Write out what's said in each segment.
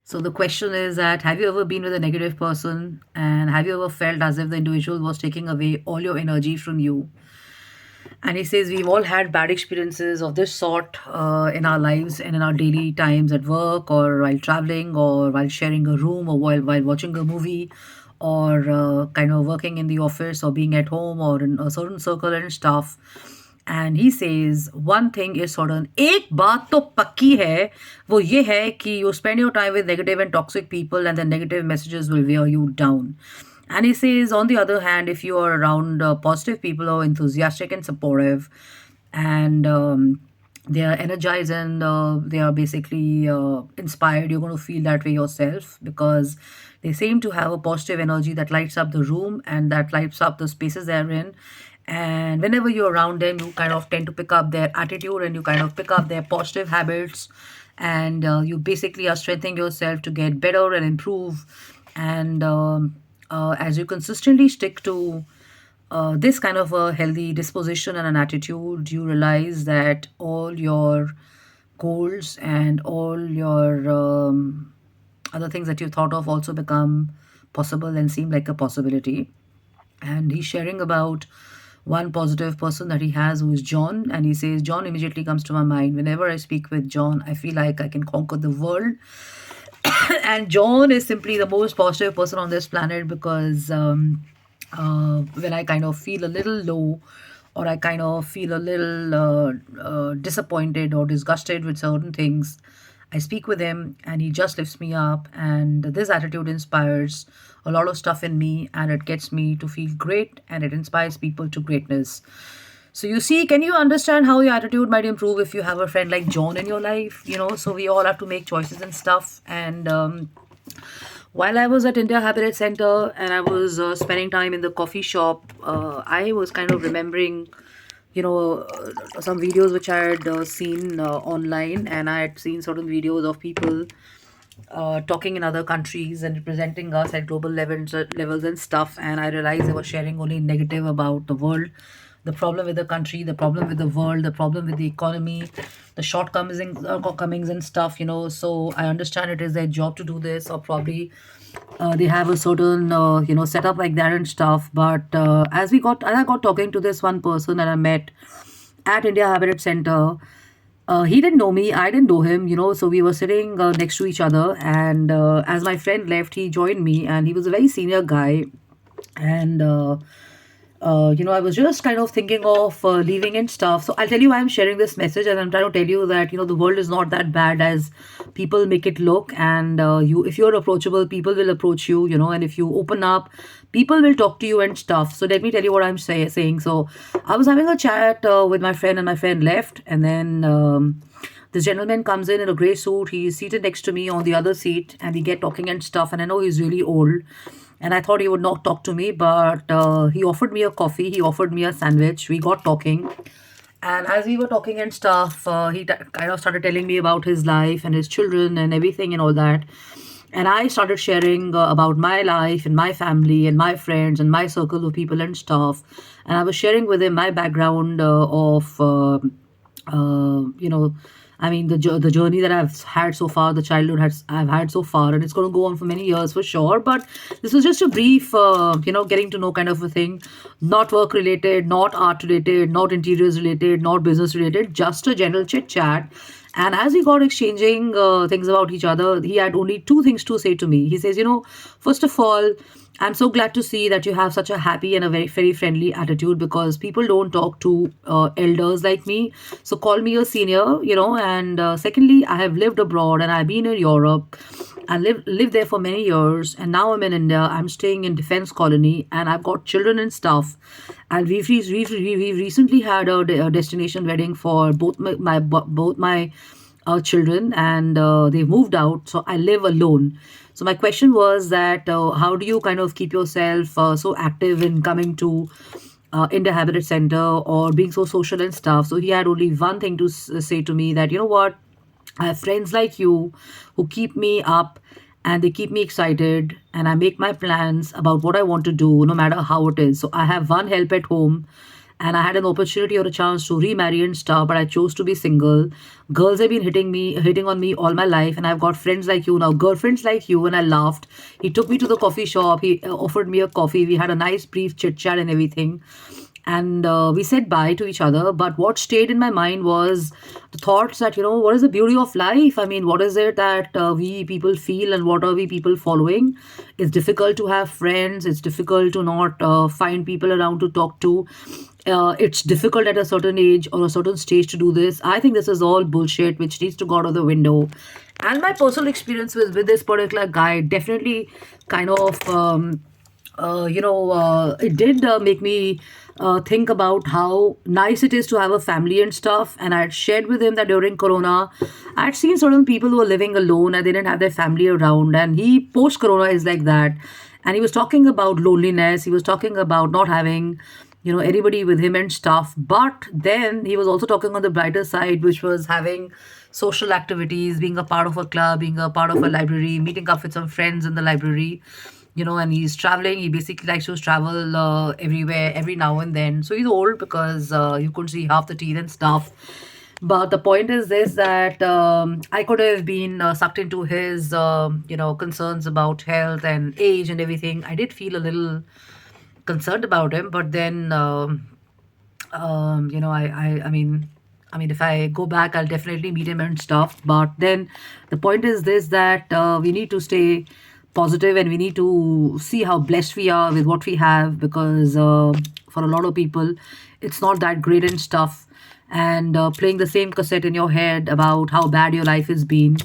So the question is that have you ever been with a negative person and have you ever felt as if the individual was taking away all your energy from you? And he says we've all had bad experiences of this sort in our lives and in our daily times at work or while traveling or while sharing a room or while watching a movie or kind of working in the office or being at home or in a certain circle and stuff. And he says one thing is certain, एक बात तो पक्की है, वो ये है कि you spend your time with negative and toxic people and the negative messages will wear you down. And he says, on the other hand, if you are around positive people who are enthusiastic and supportive, and they are energized and they are basically inspired, you're going to feel that way yourself because they seem to have a positive energy that lights up the room and that lights up the spaces they're in. And whenever you're around them, you kind of tend to pick up their attitude and you kind of pick up their positive habits. And you basically are strengthening yourself to get better and improve. And as you consistently stick to this kind of a healthy disposition and an attitude, you realize that all your goals and all your other things that you thought of also become possible and seem like a possibility. And he's sharing about one positive person that he has who is John. And he says, John immediately comes to my mind. Whenever I speak with John, I feel like I can conquer the world. And John is simply the most positive person on this planet because when I kind of feel a little low or I kind of feel a little disappointed or disgusted with certain things, I speak with him and he just lifts me up. And this attitude inspires a lot of stuff in me and it gets me to feel great and it inspires people to greatness. So you see, can you understand how your attitude might improve if you have a friend like John in your life? So we all have to make choices and stuff. And while I was at India Habitat Center and I was spending time in the coffee shop, I was kind of remembering, some videos which I had seen online, and I had seen certain videos of people talking in other countries and representing us at global levels and stuff. And I realized they were sharing only negative about the world, the problem with the country, the problem with the world, the problem with the economy, the shortcomings and stuff. So I understand it is their job to do this, or probably they have a certain setup like that and stuff. But as I got talking to this one person that I met at India Habitat Center, he didn't know me, I didn't know him, so we were sitting next to each other. And as my friend left, he joined me, and he was a very senior guy. And I was just kind of thinking of leaving and stuff. So I'll tell you why I'm sharing this message, and I'm trying to tell you that the world is not that bad as people make it look. And if you're approachable, people will approach you, and if you open up, people will talk to you and stuff. So let me tell you what I'm saying. So I was having a chat with my friend, and my friend left, and then. This gentleman comes in a gray suit. He's seated next to me on the other seat, and we get talking and stuff. And I know he's really old, and I thought he would not talk to me, but he offered me a coffee. He offered me a sandwich. We got talking, and as we were talking and stuff, kind of started telling me about his life and his children and everything and all that. And I started sharing about my life and my family and my friends and my circle of people and stuff. And I was sharing with him my background of you know I mean the journey that I've had so far, the childhood has I've had so far, and it's going to go on for many years for sure. But this was just a brief getting to know kind of a thing, not work related, not art related, not interiors related, not business related, just a general chit chat. And as we got exchanging things about each other, he had only two things to say to me. He says, first of all, I'm so glad to see that you have such a happy and a very, very friendly attitude because people don't talk to elders like me. So call me a senior, And secondly, I have lived abroad and I've been in Europe. I lived there for many years, and now I'm in India. I'm staying in defense colony, and I've got children and stuff. And we've recently had a destination wedding for both my children, and they've moved out. So I live alone. So my question was that how do you kind of keep yourself so active in coming to India Habitat Center or being so social and stuff? So he had only one thing to say to me, that what, I have friends like you who keep me up and they keep me excited, and I make my plans about what I want to do no matter how it is. So I have one help at home, and I had an opportunity or a chance to remarry and stuff, but I chose to be single. Girls have been hitting on me all my life, and I've got friends like you now, girlfriends like you, and I laughed. He took me to the coffee shop. He offered me a coffee. We had a nice brief chit chat and everything, and we said bye to each other. But what stayed in my mind was the thoughts that, what is the beauty of life? I mean, what is it that we people feel, and what are we people following? It's difficult to have friends. It's difficult to not find people around to talk to. It's difficult at a certain age or a certain stage to do this. I think this is all bullshit which needs to go out of the window. And my personal experience with this particular guy definitely kind of it did make me think about how nice it is to have a family and stuff. And I had shared with him that during Corona, I had seen certain people who were living alone and they didn't have their family around. And he, post Corona, is like that. And he was talking about loneliness. He was talking about not having, anybody with him and stuff. But then he was also talking on the brighter side, which was having social activities, being a part of a club, being a part of a library, meeting up with some friends in the library, and he's traveling. He basically likes to travel everywhere, every now and then. So he's old because you couldn't see half the teeth and stuff. But the point is this, that I could have been sucked into his, concerns about health and age and everything. I did feel a little concerned about him, but then, I mean, if I go back, I'll definitely meet him and stuff. But then the point is this, that we need to stay positive and we need to see how blessed we are with what we have, because for a lot of people, it's not that great and stuff. And playing the same cassette in your head about how bad your life has been,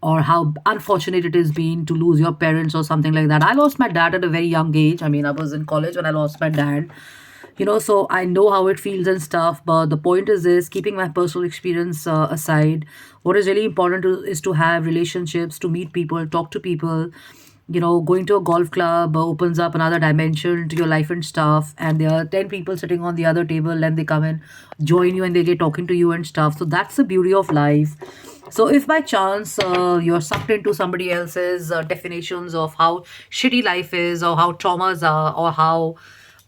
or how unfortunate it has been to lose your parents or something like that. I lost my dad at a very young age. I mean, I was in college when I lost my dad. So I know how it feels and stuff. But the point is this: keeping my personal experience aside, what is really important is to have relationships, to meet people, talk to people. Going to a golf club opens up another dimension to your life and stuff. And there are 10 people sitting on the other table, and they come and join you and they get talking to you and stuff. So that's the beauty of life. So if by chance you're sucked into somebody else's definitions of how shitty life is, or how traumas are, or how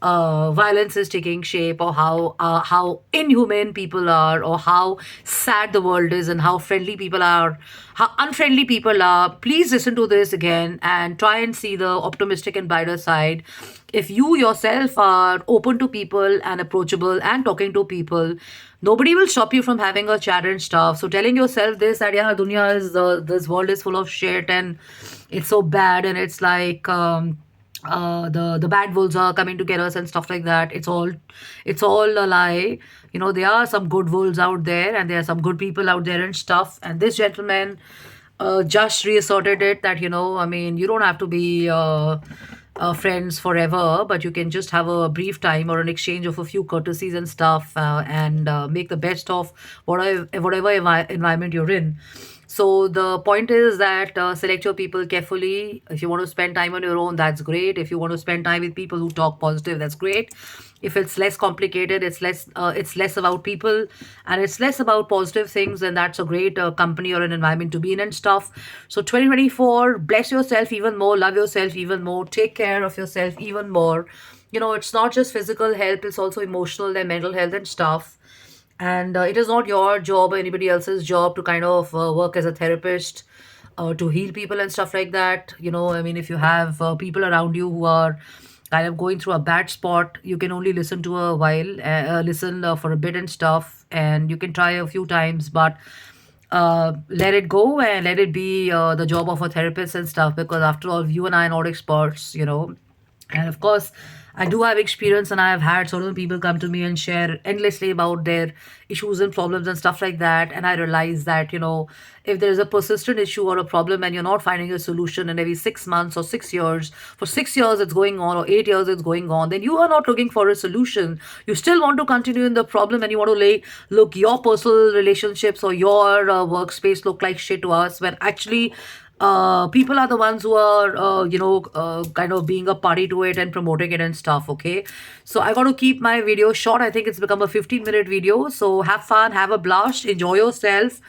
violence is taking shape, or how inhumane people are, or how sad the world is, and how friendly people are, how unfriendly people are, please listen to this again and try and see the optimistic and brighter side. If you yourself are open to people and approachable and talking to people, nobody will stop you from having a chat and stuff. So telling yourself this, that yeah, dunya is this world is full of shit and it's so bad, and it's like the bad wolves are coming to get us and stuff like that. It's all a lie. There are some good wolves out there, and there are some good people out there and stuff. And this gentleman just reasserted it, that I mean, you don't have to be friends forever, but you can just have a brief time or an exchange of a few courtesies and stuff, and make the best of whatever environment you're in. So the point is that select your people carefully. If you want to spend time on your own, that's great. If you want to spend time with people who talk positive, that's great. If it's less complicated, it's less about people, and it's less about positive things, and that's a great company or an environment to be in and stuff. So 2024, bless yourself even more, love yourself even more, take care of yourself even more. It's not just physical health, it's also emotional and mental health and stuff. And it is not your job or anybody else's job to kind of work as a therapist, to heal people and stuff like that. I mean, if you have people around you who are kind of going through a bad spot, you can only listen to a while, listen for a bit and stuff, and you can try a few times, but let it go and let it be the job of a therapist and stuff, because after all, you and I are not experts. And of course, I do have experience, and I have had certain people come to me and share endlessly about their issues and problems and stuff like that. And I realize that, if there is a persistent issue or a problem and you're not finding a solution, and every 6 months or 6 years, for 6 years it's going on, or 8 years it's going on, then you are not looking for a solution. You still want to continue in the problem, and you want to look your personal relationships or your workspace look like shit to us, when actually people are the ones who are kind of being a party to it and promoting it and stuff. Okay, so I got to keep my video short. I think it's become a 15-minute video, so have fun, have a blast, enjoy yourself,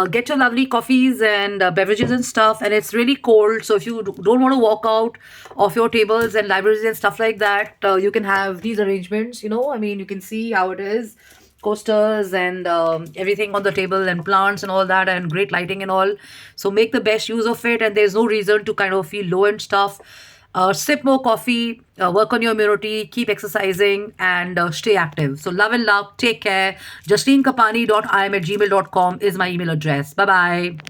get your lovely coffees and beverages and stuff, and it's really cold, so if you don't want to walk out of your tables and libraries and stuff like that, you can have these arrangements. I mean, you can see how it is, coasters and everything on the table, and plants and all that, and great lighting and all. So make the best use of it, and there's no reason to kind of feel low and stuff. Sip more coffee, work on your immunity, keep exercising, and stay active. So, love and love. Take care. JusteenKapani.im@gmail.com is my email address. Bye bye.